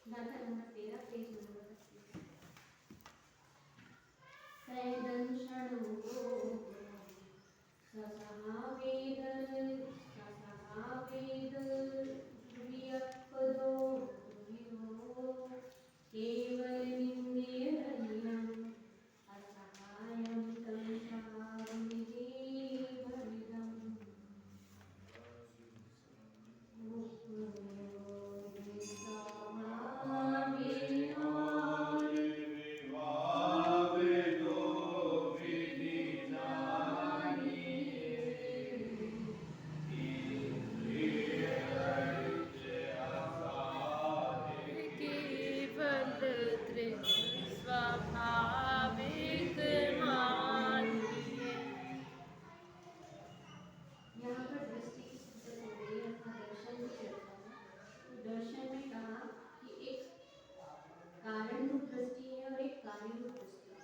गाथा number 13 page number 25। सैदंशणो ससहावेद ध्रुवीयपदो ध्रुवीयो केवलमिन्द्रियरहितम् असहायं तं सहाविदे भवितम्। स्वाभाविक मानिए। यहाँ पर दृष्टि की सूचना हो रही है अथवा दर्शन की चर्चा है। तो दर्शन में कहा कि एक कारण रूप दृष्टि है और एक कार्य रूप दृष्टि है।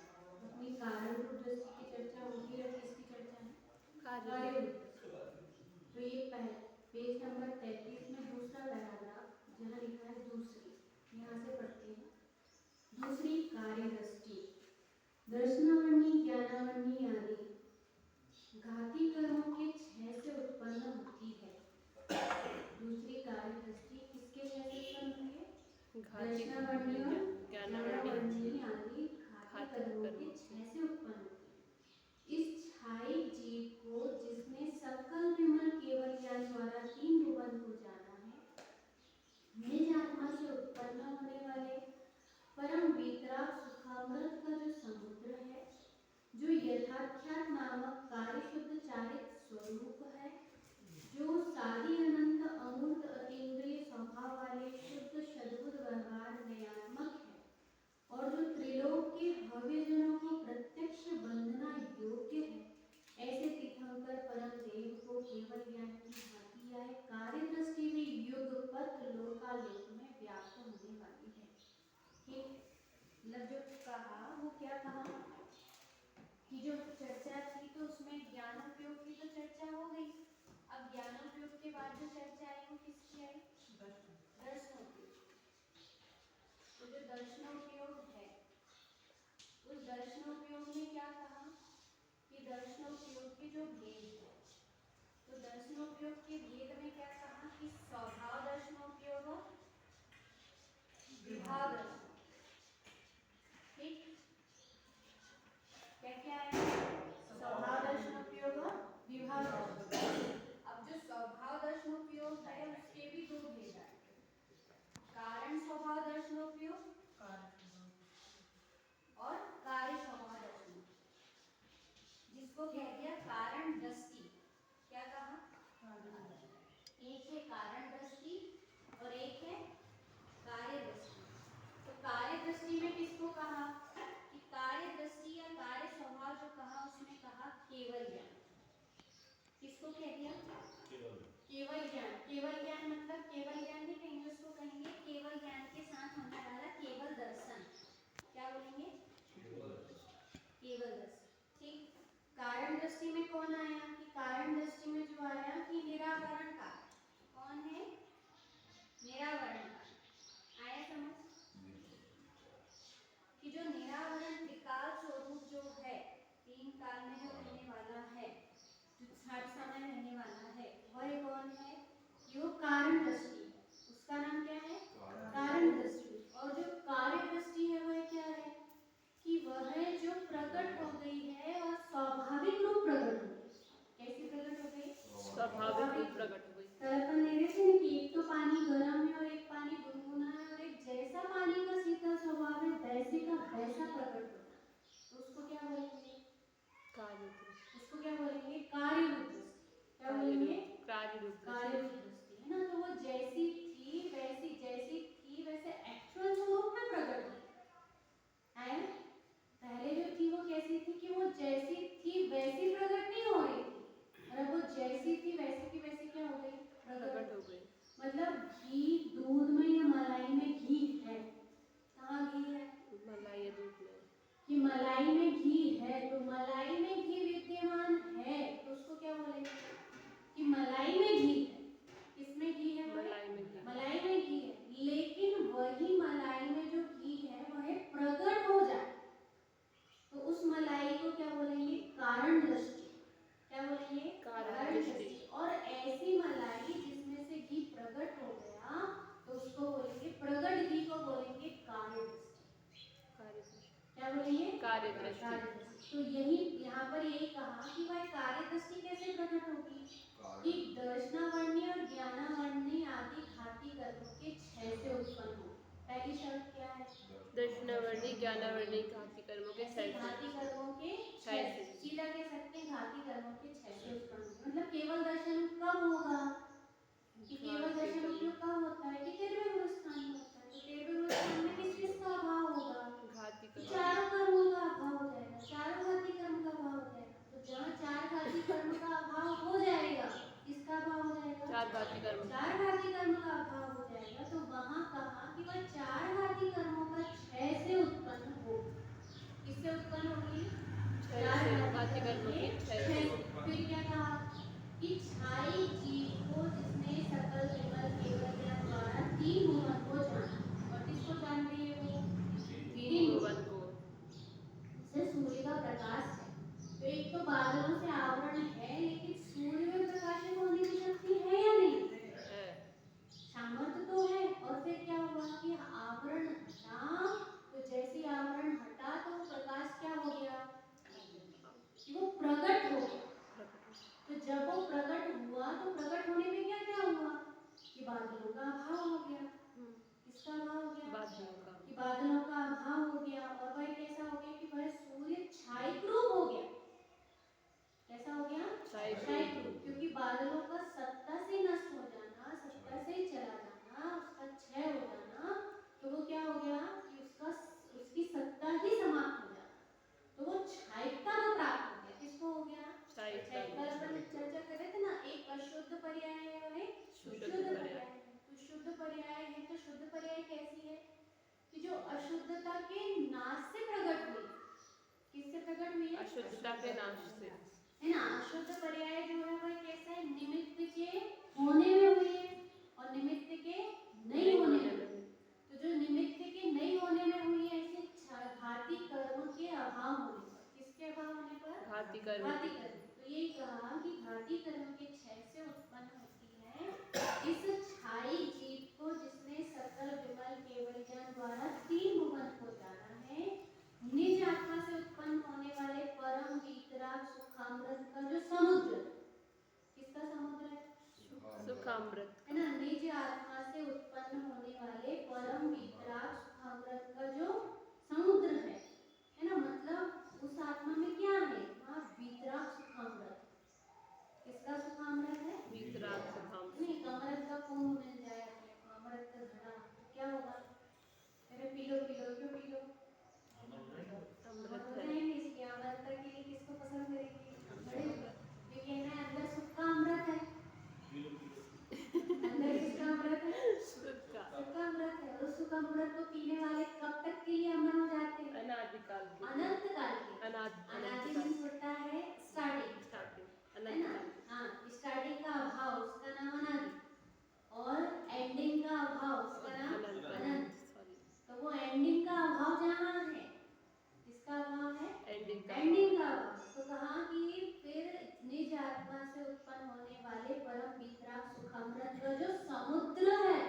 अपनी कारण रूप दृष्टि की चर्चा होगी और किसकी चर्चा है? कार्य रूप दृष्टि। तो ये पेज नंबर 33 में दूसरा पैराग्राफ जहाँ लिखा है दूसरी, यहाँ से पढ़ते हैं। दूसरी कार्य दृष्टि दर्शनावरणी ज्ञानावरणी आदि घाती कर्मों के 6 से उत्पन्न होती है। दूसरी कार्य दृष्टि किसके 6 से उत्पन्न होती है? दर्शनावरणी और ज्ञानावरणी आदि घाती कर्मों के 6 से उत्पन्न होती है। इस छाई जीव को जिसने सकल विमल केवल ज्ञान द्वारा 3 भुवन को जाना है, निज आत्मा से उत्पन्न होने वाले परम वीतराग सुखामृत का जो समुद्र है, जो यथाख्यात नामक कार्य शुद्ध चारित स्वरूप है, जो सारी अनंत अमूर्त अतीन्द्रिय स्वभाव वाले शुद्ध सद्बुद्ध व्यवहार नयात्मक है और जो त्रिलोक के भव्यजनों की प्रत्यक्ष वंदना योग्य है, ऐसे तीर्थंकर परम देव को केवल ज्ञान की भांति आए कार्य दृष्टि में युगपत लोकालोक में व्याप्त होने वाली है। ठीक, मतलब जो कहा वो क्या कहा कि जो चर्चा थी तो उसमें ज्ञानोपयोग की तो चर्चा हो गई। अब ज्ञानोपयोग के बाद जो चर्चा आई वो किसकी आई? दर्शनोपयोग। तो जो दर्शनोपयोग है उस दर्शनोपयोग में क्या कहा कि दर्शनोपयोग के जो भेद है, तो दर्शनोपयोग के भेद में क्या कहा कि स्वभाव दर्शनोपयोग और विभाग दर्शन। ठीक, क्या क्या है? स्वभाव दर्शनोपयोग और विभाग दर्शन। अब जो स्वभाव दर्शनोपयोग है उसके भी दो भेद है, कारण स्वभाव दर्शनोपयोग और कार्य स्वभाव दर्शनोपयोग, जिसको कह दिया कारण दृष्टि। क्या कहा? एक है कारण दृष्टि घी को बोलेंगे कार्य दृष्टि। क्या बोलेंगे? कार्य दृष्टि। कार्य दृष्टि। तो यही यहाँ पर यही कहा कि भाई कार्य दृष्टि कैसे प्रकट होगी कि दर्शनावर्णी और ज्ञानावर्णी आदि घाती कर्मों के 6 से उत्पन्न हो। पहली शर्त क्या है? दर्शनावर्णी ज्ञानावर्णी घाती कर्मों के ऐसे 6 घाती कर्मों के 6 से, सीधा कह सकते हैं घाती कर्मों के 6 से उत्पन्न हो। मतलब केवल दर्शन कब होगा कि केवल दर्शन उपयोग कब होता है कि 13वें गुरुस्थान में होता है। तो 13वें गुरुस्थान में किस किस का अभाव होगा? घाती तो कर्म। चारों कर्मों का अभाव हो जाएगा, चारों घाती कर्म का अभाव हो जाएगा। तो जहाँ 4 घाती कर्म का अभाव हो जाएगा, किसका अभाव हो जाएगा? 4 घाती कर्म। 4 घाती कर्म का अभाव हो जाएगा। तो वहाँ कहा कि वह 4 घाती कर्मों का 6 से उत्पन्न हो। किससे उत्पन्न होगी? 4 घाती कर्मों के 6 से। फिर क्या कहा कि छाई जीव को जिसने सकल विमल केवल ज्ञान द्वारा 3 भुवन को जाना। और किसको जान रही है वो? 3 भुवन को। जैसे सूर्य का प्रकाश है, तो एक तो बादलों से आवरण है, लेकिन सूर्य में प्रकाशित होने की शक्ति है या नहीं? है। सामर्थ्य तो है। और फिर क्या हुआ कि आवरण हटा, तो जैसे आवरण हटा तो प्रकाश क्या हो गया कि वो प्रकट हो गया। तो जब वो प्रकट हुआ तो प्रकट होने में क्या क्या हुआ कि बादलों का अभाव हो गया। किसका अभाव हो गया? बादलों का। कि बादलों का अभाव हो गया। और वह कैसा हो गया कि वह सूर्य छायिक रूप हो गया। कैसा हो गया? छायिक रूप। क्योंकि बादलों का सत्ता से नष्ट हो जाना, सत्ता से चला जाना, उसका क्षय हो जाना, तो वो क्या हो गया कि उसकी सत्ता ही समाप्त हो जाना। तो वो छायिकता को प्राप्त हो गया। किसको हो गया? छायिकता। अपन चर्चा कर रहे थे ना, एक अशुद्ध पर्याय है और एक शुद्ध पर्याय है। तो शुद्ध पर्याय है, तो शुद्ध पर्याय कैसी है कि जो अशुद्धता के नाश से प्रकट हुई। किससे प्रकट हुई है? अशुद्धता के नाश से, है ना। अशुद्ध पर्याय जो है वह कैसा है? निमित्त के होने में हुई है और निमित्त के नहीं होने में। तो जो निमित्त के नहीं होने में हुई है, ऐसे घाती कर्म के अभाव होने पर। किसके अभाव होने पर? घाती कर्म। घाती कर्म। तो यही कहा कि घाती कर्म के 6 से उत्पन्न होती है इस छाई जीव को जिसने सकल विमल केवल ज्ञान द्वारा 3 भुवन को जाना है, निज आत्मा से उत्पन्न होने वाले परम वीतराग सुखामृत का जो समुद्र। किसका समुद्र है? सुखामृत है ना। निज आत्मा से उत्पन्न होने वाले परम वीतराग सुखामृत का जो समुद्र है ना। मतलब उस आत्मा में क्या है? वहाँ वीतराग सुखामृत। किसका सुखामृत है? वीतराग सुखामृत। नहीं, अमृत का कुंभ मिल जाए आपको, अमृत का घड़ा, तो क्या होगा? अरे पी लो पी लो, क्यों पी लो? अमृत हो है। जाएंगे। इसलिए अमृत के लिए किसको पसंद करेंगे? ये कहना है अंदर सुख का अमृत है। अंदर किसका अमृत है? सुख का अमृत है। और सुख अमृत को पीने वाले कब तक के लिए अमर हो जाते हैं? अनादिकाल के। अनंत काल के। अनादि मीन्स होता है स्टार्टिंग, है ना। हाँ, स्टार्टिंग का अभाव उसका नाम अनादि, और एंडिंग का अभाव उसका नाम अनंत। तो वो एंडिंग का अभाव जहाँ है, किसका अभाव है? एंडिंग का अभाव। तो कहा कि फिर निज आत्मा से उत्पन्न होने वाले परम वीतराग सुखामृत का जो समुद्र है,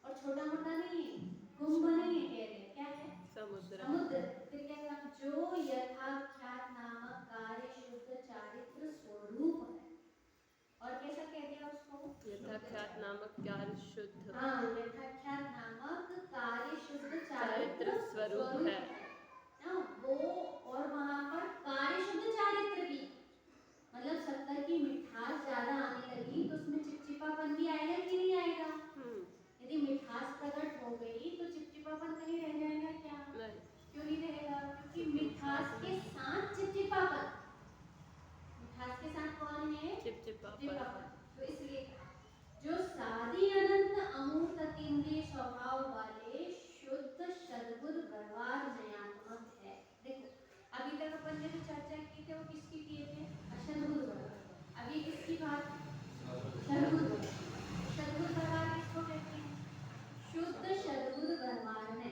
और छोटा मोटा नहीं है, कुंभ नहीं है, कह रहे क्या है? समुद्र। फिर क्या कहा? जो यथाख्यात नामक कार्य शुद्ध चारित्र स्वरूप है। और कैसा कह दिया उसको? यथाख्यात नामक कार्य शुद्ध। हाँ, यथाख्यात नामक कार्य शुद्ध चारित्र स्वरूप है ना वो। और वहाँ पर कार्य शुद्ध चारित्र भी, मतलब शक्कर की मिठास ज्यादा आने लगी तो उसमें चिपचिपापन भी आएगा कि नहीं आएगा? यदि मिठास प्रकट हो गई तो चिपचिपापन कहीं रह जाएगा क्या? नहीं। क्यों नहीं रहेगा? क्योंकि मिठास के साथ चिपचिपापन। मिठास के साथ कौन है? चिपचिपापन। तो इसलिए जो सादी अनंत अमूर्त अतीन्द्रिय स्वभाव वाले शुद्ध सद्बुद्ध व्यवहार नयात्मक है। देखो, अभी तक अपन ने जो चर्चा की थी वो किसकी किए थे? अशद्बुद्ध व्यवहार। अभी किसकी बात? सद्बुद्ध। सद्बुद्ध व्यवहार किसको कहते हैं? शुद्ध सद्बुद्ध व्यवहार है।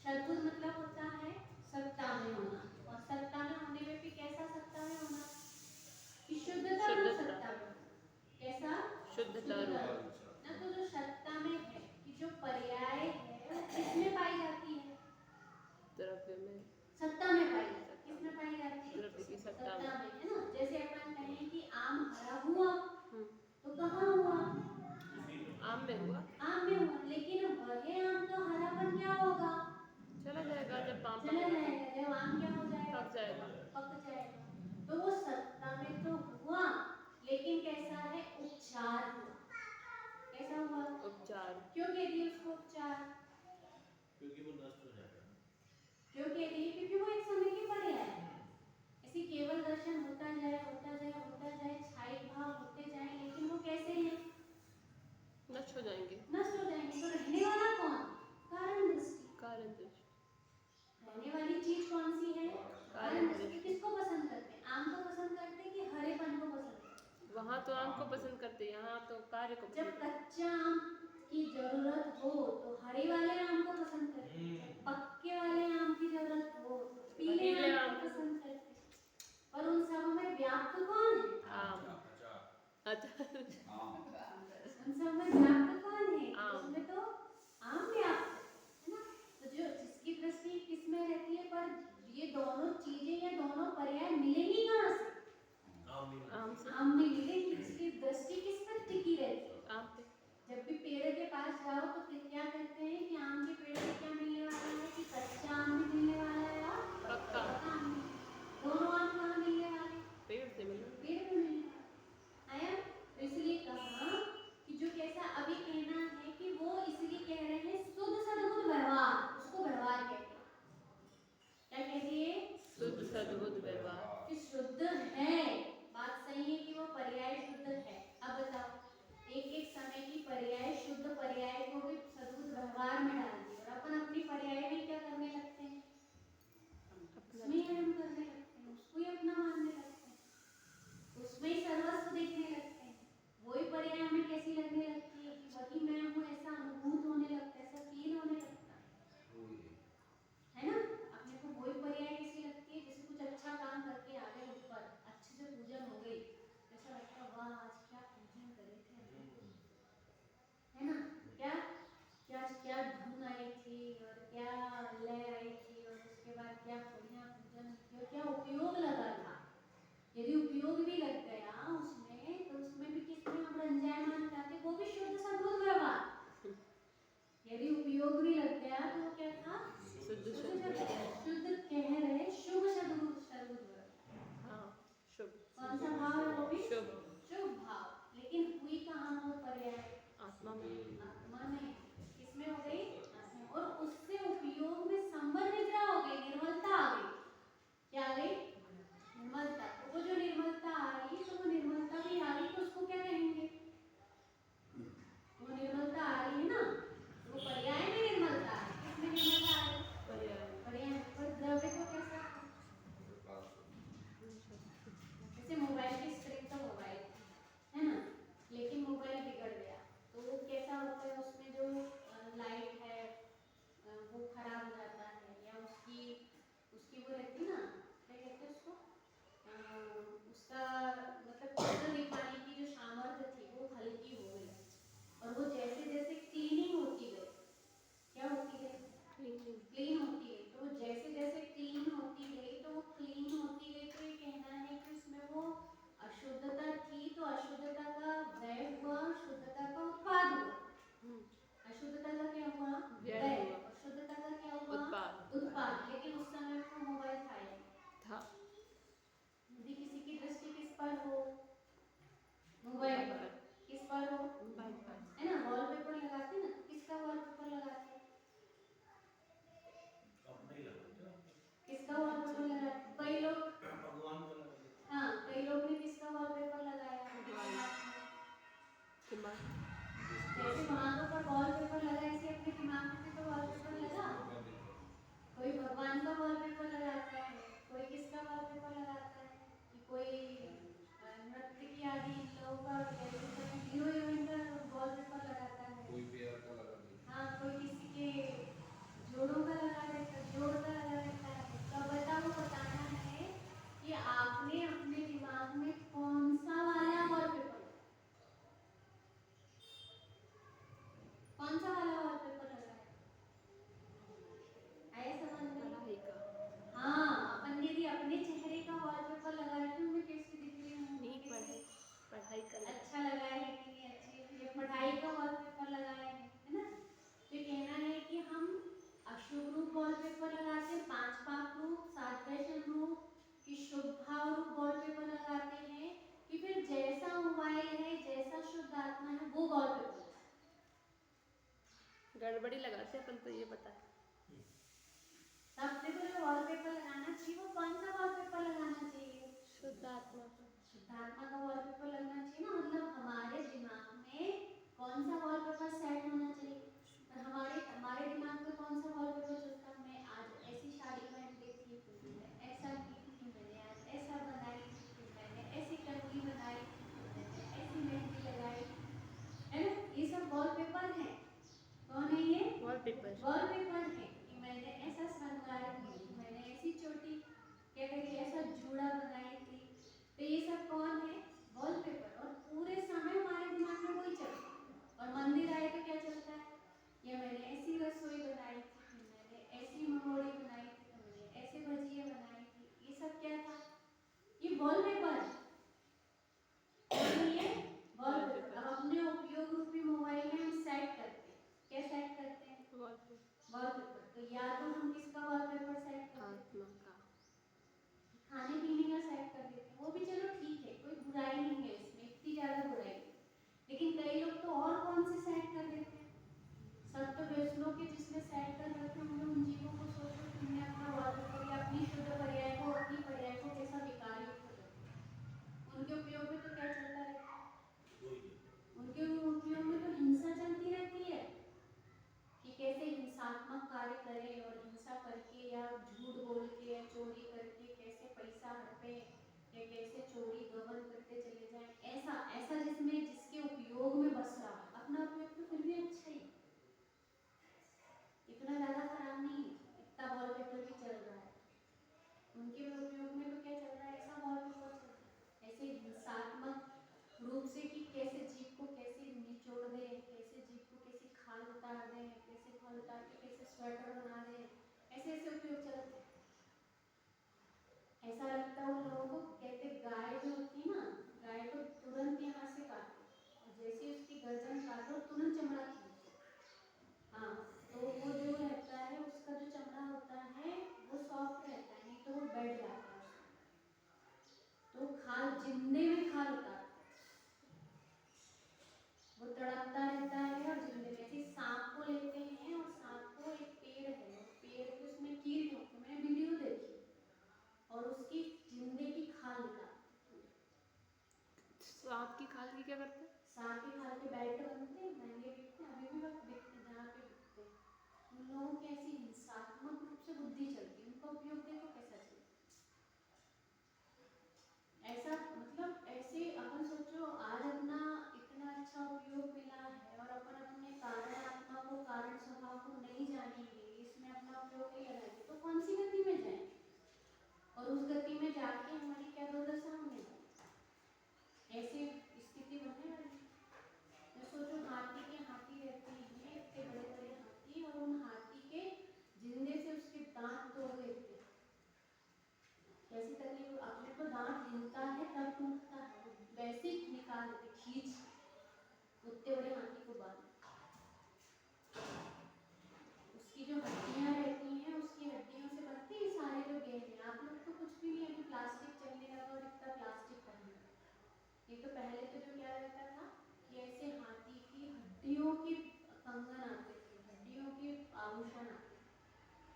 सद्बुद्ध मतलब होता है सत्ता में होना, और सत्ता में होने में भी कैसा सत्ता में होना? कि शुद्धता रूप सत्ता में। कैसा? शुद्धता रूप ना। तो जो सत्ता में है कि जो पर्याय है वो किस में हुआ, आम में हुआ, लेकिन वही आम का हरापन क्या होगा? चला जाएगा जब आम चला पकेगा जाएगा, जब आम क्या हो जाएगा? पक जाएगा। पक जाएगा। तो वो सत्ता में तो हुआ, लेकिन कैसा है? उपचार हुआ। कैसा हुआ? उपचार। क्यों कह दिए उसको उपचार? क्योंकि वो नष्ट हो जाएगा। क्यों कह दिए? क्योंकि वो एक समय की पर्याय है। ऐसे केवल दर्शन होता जाए, होता जाए, होता जाए, छाई भाव होते जाए, लेकिन वो कैसे हैं? नष्ट हो जाएंगे। नष्ट हो जाएंगे। तो रहने वाला कौन? कारण दृष्टि। कारण दृष्टि। रहने वाली चीज कौन सी है? कारण दृष्टि। किसको पसंद करते हैं? आम को पसंद करते हैं कि हरेपन को पसंद करते हैं? वहाँ तो आम को पसंद करते, यहाँ तो कार्य को जब पसंद करते। कच्चा आम की जरूरत हो तो हरे वाले आम को पसंद करते हैं, जब पक्के वाले आम की जरूरत हो तो पीले आम को पसंद करते हैं। पर उन सब में व्याप्त कौन है? आम। अच्छा। उन सब में व्याप्त कौन है? आम। उसमें तो आम व्याप्त है ना। तो जो जिसकी दृष्टि किसमें रहती है, पर ये दोनों चीजें या दोनों पर्याय मिलेंगी कहाँ से? आम से। आम में मिलेंगी। इसकी दृष्टि किस पर टिकी रहती है? आम पे। जब भी पेड़ के पास जाओ तो क्या कहते हैं कि आम के पेड़ से क्या मिलने वाला है? कि कच्चा आम भी मिलने वाला है और पक्का। पक्का आम भी। दोनों आम कहाँ मिलने वाले? पेड़ से मिले। पेड़ में मिलने वाले। आया? तो इसलिए कहा कि जो कैसा अभी कहना है कि वो इसलिए कह रहे हैं शुद्ध सद्बुद्ध व्यवहार, उसको व्यवहार कहते हैं। क्या कहते हैं? शुद्ध सद्बुद्ध व्यवहार। कि शुद्ध है, बात सही है कि वो पर्याय शुद्ध है। अब बताओ, एक एक समय की पर्याय शुद्ध पर्याय को भी सद्बुद्ध व्यवहार में डाल दिया और अपन अपनी पर्याय में क्या करने लगते हैं? उसमें ही हम करने लगते हैं, उसको ही अपना मानने लगते हैं, उसमें ही सर्वस्व देखने लगते हैं। वही पर्याय हमें कैसी लगने लगती है कि वही मैं हूँ, ऐसा अनुभूत होने लगता है, ऐसा फील होने लगता है ना। अपने को वही पर्याय कैसी लगती है? जैसे कुछ अच्छा काम करके आ गए ऊपर, अच्छे से पूजन हो गई, ऐसा लगता है वाह आज क्या पूजन करे थे, है ना। क्या क्या क्या धुन आई थी और क्या लय आई थी और उसके बाद क्या बढ़िया पूजन की और क्या उपयोग लगा था। यदि उपयोग भी लग गया उसमें तो उसमें भी किसमें हम रंजायमान जाते, वो भी शुद्ध सद्बुद्ध व्यवहार। यदि उपयोग भी लग गया तो वो क्या था? शुद्ध शुद्ध कह रहे शुभ सद्बुद्ध व्यवहार। हाँ शुभ। कौन सा भाव है वो भी? शुभ। शुभ भाव। लेकिन हुई कहाँ वो पर्याय? आत्मा में। आत्मा में। किसमें हो गई? आत्मा में। और उससे उपयोग में संबर निद्रा हो गई, निर्मलता आ गई। क्या आ गई? निर्मलता। तो वो जो निर्मलता आ रही तो वो निर्मलता भी आ रही तो उसको क्या कहेंगे? वो निर्मलता आ रही है ना, तो वो पर्याय में निर्मलता आ रही। किसमें निर्मलता आ रही? पर्याय। पर्याय। पर द्रव्य तो कैसा? जैसे मोबाइल की स्क्रीन तो मोबाइल है ना, लेकिन मोबाइल बिगड़ गया तो वो कैसा होता है? उसमें जो अपन तो ये पता है। सबसे पहले वॉलपेपर लगाना चाहिए। वो कौन सा वॉलपेपर लगाना चाहिए? शुद्ध आत्मा का। शुद्धात्मा का वॉलपेपर लगना चाहिए ना। मतलब हमारे दिमाग में कौन सा वॉलपेपर सेट होना चाहिए। और हमारे हमारे दिमाग में कौन सा वॉलपेपर चलता है। मैं आज ऐसी साड़ी पहन के थी, फिर मैंने ऐसा की थी, मैंने आज ऐसा बनाई थी, फिर मैंने ऐसी कंघी बनाई थी, फिर मैंने ऐसी मेहंदी लगाई, है ना। ये सब वॉलपेपर है। कौन है ये? वॉलपेपर। वॉलपेपर है कि मैंने ऐसा श्रृंगार की थी, मैंने ऐसी चोटी क्या करी, ऐसा जूड़ा बनाई थी। तो ये सब कौन है? वॉलपेपर। और पूरे समय हमारे दिमाग में वही चलता है। और मंदिर आए तो क्या चलता है? या मैंने ऐसी रसोई बनाई थी, फिर मैंने ऐसी मंगोड़ी बनाई थी, तो मैंने ऐसे भजिया बनाई थी। ये सब क्या था? ये वॉलपेपर है। ये वॉलपेपर। अब अपने उपयोग रूपी मोबाइल में हम सेट करते हैं। क्या सेट करते हैं? वॉलपेपर। वॉलपेपर। तो या तो हम किसका वॉलपेपर सेट करते हैं? आत्मा का। खाने पीने का सेट कर देते हैं। वो भी चलो ठीक है, कोई बुराई नहीं है इसमें, इतनी ज्यादा बुराई नहीं। लेकिन कई लोग तो और कौन से सेट कर देते हैं। सत्य व्यसनों के जिसमें सेट कर रखे होंगे उन जीवों को सोचो, तुमने अपना वॉलपेपर या अपनी शुद्ध पर्याय को, अपनी पर्याय को कैसा विकार युक्त कर दिया। उनके उपयोग में तो क्या चलता रहता है? कोई नहीं। उनके उपयोग में तो हिंसा चलती रहती है कि कैसे हिंसात्मक कार्य करें और हिंसा करके या झूठ बोल के या चोरी करके कैसे पैसा हड़पे या कैसे चोरी गबन करते चले जाएं। ऐसा ऐसा जिसमें जिसके उपयोग में बस रहा है। अपना उपयोग तो फिर भी अच्छा ही, इतना ज्यादा खराब नहीं है, इतना वॉलपेपर भी चल रहा है। उनके उपयोग में तो क्या चल रहा है? ऐसा वॉलपेपर चल रहा है, ऐसे हिंसात्मक रूप से कि कैसे जीव को कैसे निचोड़ दे, कैसे जीव को कैसे खाल उतार दे, कैसे खाल उतार के कैसे स्वेटर बना दे। ऐसे ऐसे उपयोग चलते हैं। ऐसा लगता है उन लोगों को, कहते गाय जो होती है ना, गाय को तुरंत यहाँ से काटो और जैसे ही उसकी गर्दन काटो तुरंत चमड़ा खींचो। हाँ, तो वो जो रहता है उसका जो चमड़ा होता है वो सॉफ्ट रहता है, नहीं तो वो बैठ जाता है उसमें। तो खाल जिंदे में खाल उतारता है, वो तड़पता रहता है। और जिंदे में ऐसे सांप को लेते हैं और सांप को एक पेड़ है, पेड़ के उसमें कील होती है, मैंने वीडियो देखी, और उसकी जिंदे की खाल निकालते हैं। सांप की खाल की क्या करते हैं? सांप की खाल के बेल्ट बनते हैं, महंगे बिकते हैं, अभी भी वक्त बिकते हैं जहाँ पे बिकते हैं। उन लोगों की ऐसी हिंसात्मक रूप से बुद्धि चलती है, उनका उपयोग देखो कैसा चलता है। ऐसा मतलब ऐसे अपन सोचो, आज अपना इतना अच्छा उपयोग मिला है और अपन अपने कारण आत्मा को, कारण स्वभाव को नहीं जानेंगे, इसमें अपना उपयोग नहीं लगाएंगे तो कौन सी गति में जाएंगे। और उस गति में जाके हमारी क्या दुर्दशा होने वाली, ऐसी स्थिति बनने वाली। तो सोचो, हाथी के हाथी रहते हैं, इतने बड़े बड़े हाथी, और उन हाथी के जिंदे से उसके दांत तोड़ देते हैं। कैसी तकलीफ। अपने को दांत गिनता है तब टूटता है, वैसे ही निकाल देते खींच के उतने बड़े हाथी को बांध। उसकी जो हड्डियां रहती हैं, उसकी हड्डियों से बनते हैं सारे जो गहने। आप लोग तो कुछ भी नहीं, अभी प्लास्टिक चलने लगा और इतना प्लास्टिक पहनने लगा। ये तो पहले तो जो क्या रहता था कि ऐसे हाथी की हड्डियों के कंगन आते थे, हड्डियों के आभूषण आते थे,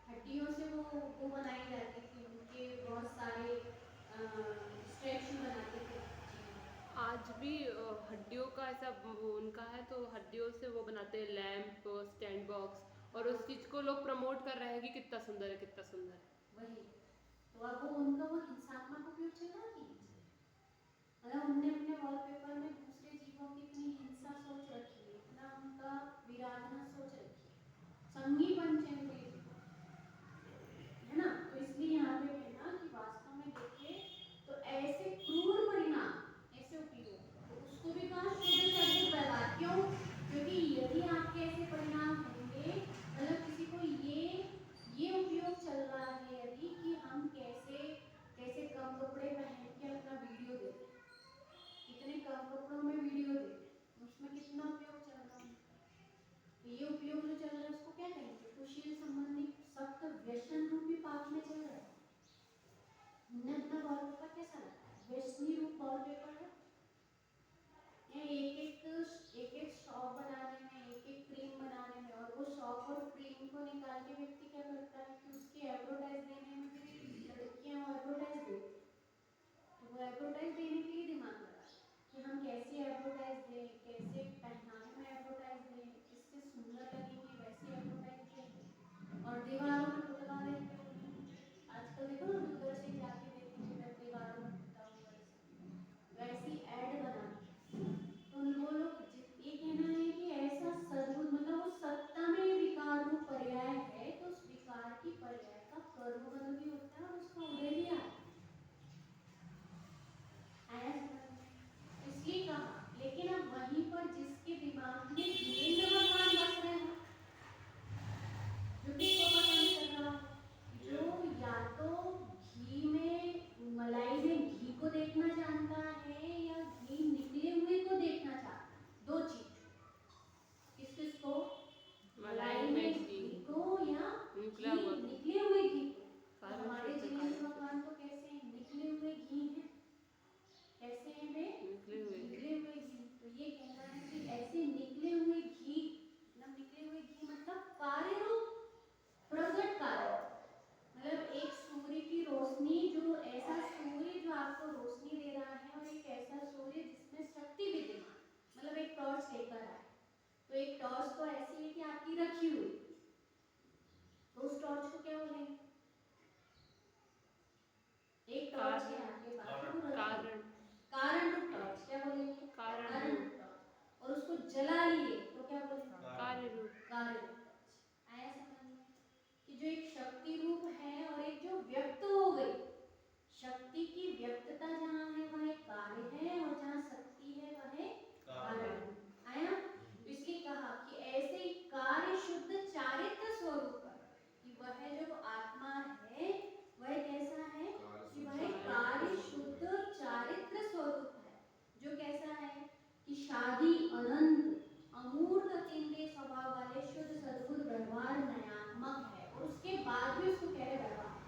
हड्डियों से वो बनाई जाती थी, उनके बहुत सारे स्टैचू बनाते थे। आज भी हड्डियों का ऐसा वो उनका है, तो हड्डियों से वो बनाते हैं लैंप, स्टैंड बॉक्स, और उस चीज को लोग प्रमोट कर रहे हैं कि कितना सुंदर है, कितना सुंदर है। वही तो अब वो उनका वो हिंसात्मक उपयोग चल रहा है। मतलब उनने अपने वॉलपेपर में दूसरे जीवों की इतनी हिंसा सोच रखी है, इतना उनका विराधना सोच रखी है, संगी पंचेंद्रिय है ना। तो इसलिए यहाँ पे कहना कि वास्तव में देखिए तो ऐसे क्रूर परिणाम, ऐसे उपयोग, तो उसको भी कहा शुद्ध सद्बुद्ध व्यवहार। क्यों? क्योंकि यदि आपके ऐसे परिणाम होंगे, मतलब किसी को ये उपयोग चल रहा है यदि कि हम कैसे कैसे कम कपड़े पहन के अपना वीडियो देते हैं, इतने कम कपड़ों में वीडियो देते हैं, उसमें कितना उपयोग चल रहा है। तो ये उपयोग जो चल रहा है उसको क्या कहेंगे? कुशील संबंधी सख्त व्यसन रूपी पाप में चल रहा है। हमने अपना वॉलपेपर कैसा रखा है? व्यसनी रूप वॉलपेपर है। या एक एक शौक बनाने में, एक एक क्रीम बनाने में, और वो शौक और क्रीम व्यक्ति क्या करता है कि उसके एडवर्टाइज देने में भी लड़कियां एडवर्टाइज देती हैं। तो वो एडवर्टाइज देने के लिए दिमाग लगा कि हम कैसे एडवर्टाइज दें, कैसे पहनावे में एडवर्टाइज दें, किससे सुंदर लगेंगे वैसे एडवर्टाइज दें और दीवारों में पुतला देते हैं उन्हें। आजकल देखो ना उधर से जाके देखेंगे तो दीवारों में पुता हुआ ऐसा वैसी ऐड बना तो वो लोग ये कहना है कि ऐसा सर्व मतलब वो सत्ता में विकार रूप पर्याय है तो उस विकार की पर्याय का कर्मबल भी होता है और उसका उदय भी आता है। आया समझ में? इसलिए कहा लेकिन अब वहीं पर जिसके दिमाग में वीरेंद्र भगवान बस रहे हो जो किसको पसंद कर रहा हो जो या तो घी में मलाई में घी को देखना जानता है या घी निकले हुए को देखना चाहता है। दो चीज किस किसको मलाई में घी को या निकला घी हुआ निकले हुए घी को। तो कारण हमारे शुद्ध जीवन कारण भगवान तो कैसे हैं निकले हुए घी हैं कैसे हैं वे निकले हुए निकले हुए घी। तो ये कहना है कि ऐसे निकले हुए घी मतलब निकले हुए घी मतलब कार्य रूप प्रगट कार्य मतलब एक सूर्य की रोशनी जो ऐसा सूर्य जो आपको रोशनी दे रहा है और एक ऐसा सूर्य जिसमें शक्ति विद्यमान मतलब एक टॉर्च लेकर आए तो एक टॉर्च तो ऐसी है कि आपकी रखी हुई तो उस टॉर्च को क्या बोलेंगे एक टॉर्च है आपके पास वो रखी कारण कारण रूप टॉर्च क्या बोलेंगे कारण रूप टॉर्च और उसको जला लिए तो क्या बोलेंगे कार्य रूप कार्य रूप टॉर्च। आया समझ में कि जो एक शक्ति रूप है और एक जो व्यक्त हो गई शक्ति की व्यक्तता जहाँ है वह एक कार्य है और जहाँ शक्ति है वह है कारण। आया इसलिए कहा कि ऐसे ही कार्य शुद्ध चारित्र स्वरूप है कि वह जो आत्मा है वह कैसा है कि वह कार्य शुद्ध चारित्र स्वरूप है जो कैसा है कि शादी अनंत अमूर्त अतीन्द्रिय स्वभाव वाले शुद्ध सद्गुण व्यवहार नयात्मक है और उसके बाद भी उसको कह रहे व्यवहार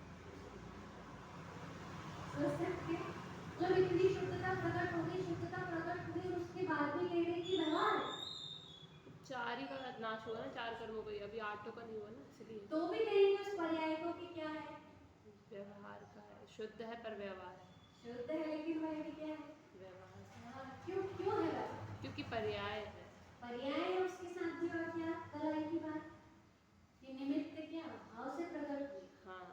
सोच सकते हैं मतलब इतनी शुद्धता प्रकट हो गई और उसके बाद भी कह रहे कि व्यवहार चार ही का नाश हुआ ना चार कर्मों का अभी आठों का नहीं हुआ ना इसलिए तो भी कहेंगे उस पर्याय को कि क्या है व्यवहार का है शुद्ध है पर व्यवहार है शुद्ध है लेकिन वह भी क्या है व्यवहार क्यों क्यों है वैसा क्योंकि पर्याय है पर्याय है उसके साथ भी और क्या कल आई की बात कि निमित्त क्या भाव से प्रकट हुई हाँ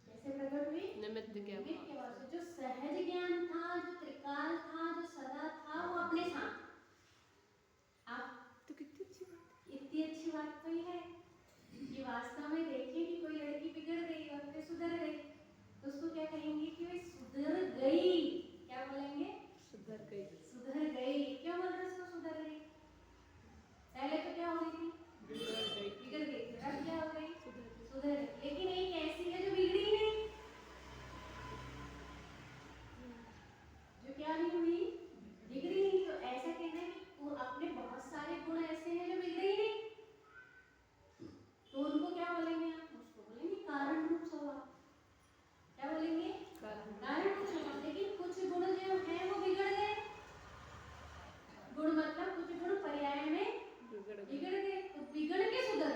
कैसे प्रकट हुई निमित्त क्या निमित्त के भाव से जो सहज ज्ञान था जो त्रिकाल था जो सदा था वो अपने साथ आप तो कितनी अच्छी बात इतनी अच्छी बात तो ये है कि वास्तव में देखें कि कोई लड़की बिगड़ गई और फिर सुधर गई तो उसको क्या कहेंगे कि वे सुधर गई क्या बोलेंगे सुधर गई सुधर गई क्यों बोल रहे उसको सुधर गई पहले तो क्या हो गई थी बिगड़ गई थी अब क्या हो गई सुधर गई लेकिन एक ऐसी है जो बिगड़ी नहीं जो क्या नहीं हुई बिगड़ी नहीं तो ऐसा कहना है कि वो अपने बहुत सारे गुण ऐसे हैं जो बिगड़े ही नहीं तो उनको क्या बोलेंगे आप उसको बोलेंगे कारण रूप स्वभाव क्या बोलेंगे कारण रूप स्वभाव लेकिन कुछ गुण जो हैं वो बिगड़ गए गुण मतलब कुछ गुण पर्याय में बिगड़ गए तो बिगड़ के सुधर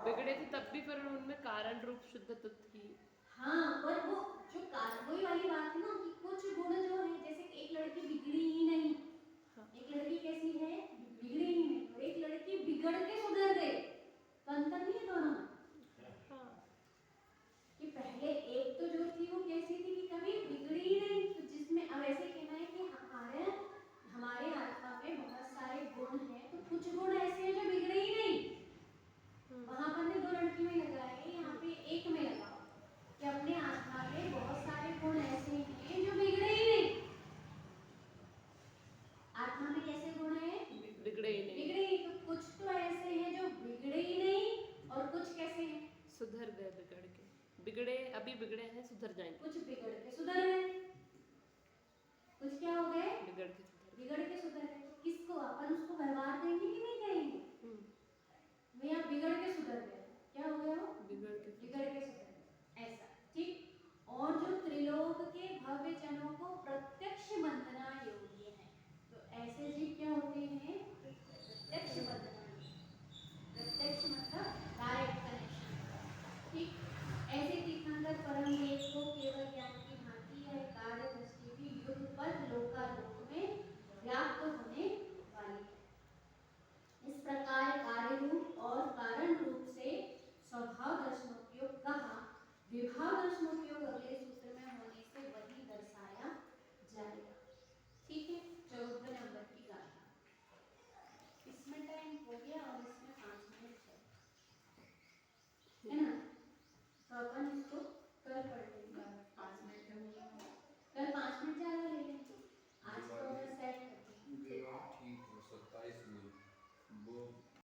बिगड़े थे तब भी पर उनमें कारण रूप शुद्धता थी हाँ पर वो जो वही वाली बात है ना कि कुछ गुण जो है जैसे कि एक लड़की बिगड़ी ही नहीं हाँ। एक लड़की कैसी है बिगड़ी ही नहीं और एक लड़की बिगड़ के सुधर गई तो अंतर नहीं है दोनों में हाँ कि पहले एक तो जो थी वो कैसी थी कि कभी बिगड़ी ही नहीं तो जिसमें अब ऐसे कहना है कि हमारे आत्मा में बहुत सारे गुण हैं तो कुछ गुण ऐसे हैं जो बिगड़े ही नहीं वहां पर ने दो लड़की में लगाए यहाँ पे एक में लगाओ कि अपने आत्मा में बहुत सारे गुण ऐसे हैं जो बिगड़े ही नहीं आत्मा में कैसे गुण हैं बिगड़े ही नहीं बिगड़े ही तो कुछ तो ऐसे हैं जो बिगड़े ही नहीं और कुछ कैसे हैं सुधर गए बिगड़ के बिगड़े अभी बिगड़े हैं सुधर जाएंगे कुछ बिगड़ के सुधर गए कुछ क्या हो गए बिगड़ के सुधर गए तो किसको अपन उसको व्यवहार देंगे कि नहीं कहेंगे भैया बिगड़ के सुधर गए क्या हो गया वो बिगड़ के सुधर गए ऐसा ठीक और जो त्रिलोक के भव्य जनों को प्रत्यक्ष वंदना योग्य है तो ऐसे जीव क्या होते हैं प्रत्यक्ष वंदना तो अपन इसको कल पढ़ते हैं।